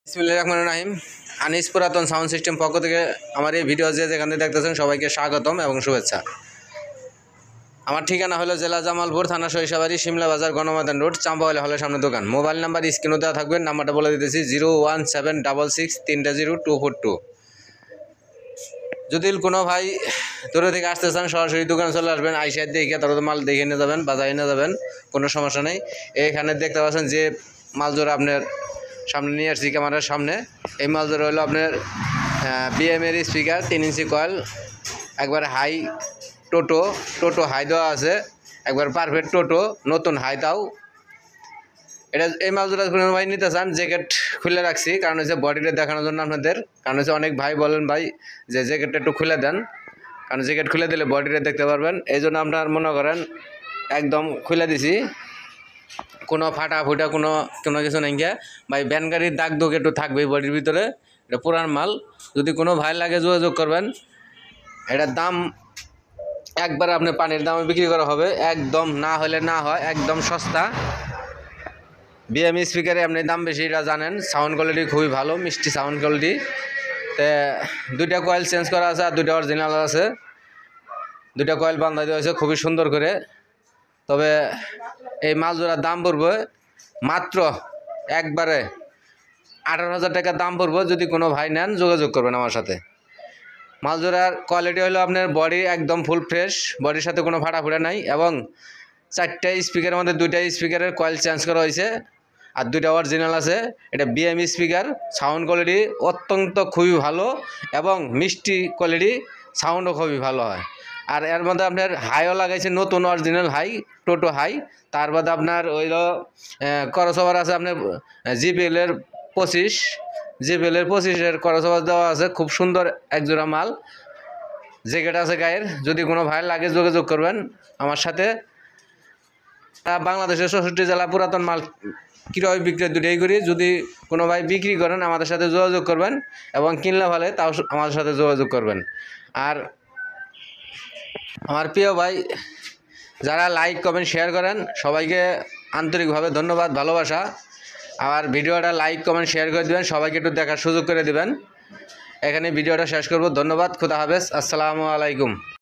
বিসমিল্লাহির রহমানির রহিম। আনিস পুরাতন সাউন্ড সিস্টেম পক্ষ থেকে আমার এই ভিডিও যেখান থেকে দেখতেছেন সবাইকে স্বাগতম এবং শুভেচ্ছা। আমার ঠিকানা হলো জেলা জামালপুর, থানা সরিষাবাড়ি, শিমলা বাজার, গণমাধ্যম রোড, চাম্পাওয়ালি হলের সামনে দোকান। মোবাইল নাম্বার স্ক্রিনে দেওয়া থাকবে, নাম্বারটা বলে দিতেছি 01766300242। যদি কোনো ভাই দূরে থেকে আসতে চান সরাসরি দোকানে চলে আসবেন, আইসার দেখে তারপর মাল দেখে নিয়ে যাবেন, বাজারে নিয়ে যাবেন, কোনো সমস্যা নেই। এখানে দেখতে পাচ্ছেন যে মাল জোড়া আপনার সামনে নিয়ে আসছি ক্যামেরার সামনে। এই মাল জোড়া হলো আপনার বিএমের স্পিকার, 3 ইঞ্চি কয়েল, একবার হাই টোটো হাই দেওয়া আছে, একবার পারফেক্ট টোটো নতুন হাই দাও। এটা এই মাল জোড়া কোনো ভাই নিতে চান জ্যাকেট খুলে রাখছি, কারণ হচ্ছে বডিটা দেখানোর জন্য আপনাদের। কারণ হচ্ছে অনেক ভাই বলেন ভাই যে জ্যাকেটটা একটু খুলে দেন, কারণ জ্যাকেট খুলে দিলে বডিটা দেখতে পারবেন। এই জন্য আপনার মনে করেন একদম খুলে দিছি, কোনো ফাটা ফুটা কোনো কিছু নেই গিয়া ভাই। ভ্যান গাড়ির দাগ দুগ একটু থাকবেই বডির ভিতরে। এটা পুরান মাল, যদি কোনো ভাই লাগে যোগাযোগ করবেন। এটার দাম একবারে আপনি পানির দামে বিক্রি করা হবে, একদম না হলে না হয়, একদম সস্তা। বিএম স্পিকারে আপনি দাম বেশি, এটা জানেন। সাউন্ড কোয়ালিটি খুবই ভালো, মিষ্টি সাউন্ড কোয়ালিটি। তো দুইটা কয়েল চেঞ্জ করা আছে আর দুইটা অরিজিনাল আছে। দুইটা কয়েল বান্ধা দেওয়া হয়েছে খুবই সুন্দর করে। তবে এই মাল জোড়ার দাম পড়বে মাত্র একবারে 18,000 টাকা দাম পড়বে। যদি কোনো ভাই নেন যোগাযোগ করবেন আমার সাথে। মাল জোড়ার কোয়ালিটি হলো আপনার বডি একদম ফুল ফ্রেশ, বডির সাথে কোনো ফাটাফুটা নাই, এবং 4টা স্পিকারের মধ্যে 2টা স্পিকারের কয়েল চেঞ্জ করা হয়েছে আর 2টা অরিজিনাল আছে। এটা বিএম স্পিকার, সাউন্ড কোয়ালিটি অত্যন্ত খুবই ভালো এবং মিষ্টি কোয়ালিটি, সাউন্ডও খুবই ভালো হয়। আর এর মধ্যে আপনার হাইও লাগাইছে, নতুন অরিজিনাল হাই, টোটো হাই। তার বাদে আপনার ওইলো করসওভার আছে আপনার জিবিএলের 25 করসওভার দেওয়া আছে। খুব সুন্দর একজোড়া মাল, জ্যাকেট আছে গায়ের। যদি কোনো ভাই লাগে যোগাযোগ করবেন আমার সাথে। বাংলাদেশের 64 জেলা পুরাতন মাল ক্রয় বিক্রয় দুটোই করি। যদি কোনো ভাই বিক্রি করেন আমাদের সাথে যোগাযোগ করবেন, এবং কিনলে ভালো তাও আমাদের সাথে যোগাযোগ করবেন। আর আমার প্রিয় ভাই যারা লাইক কমেন্ট শেয়ার করেন সবাইকে আন্তরিকভাবে ধন্যবাদ, ভালোবাসা। আর ভিডিওটা লাইক কমেন্ট শেয়ার করে দেবেন, সবাইকে একটু দেখার সুযোগ করে দেবেন। এখানে ভিডিওটা শেষ করব। ধন্যবাদ, খুদা হাফেজ, আসসালামু আলাইকুম।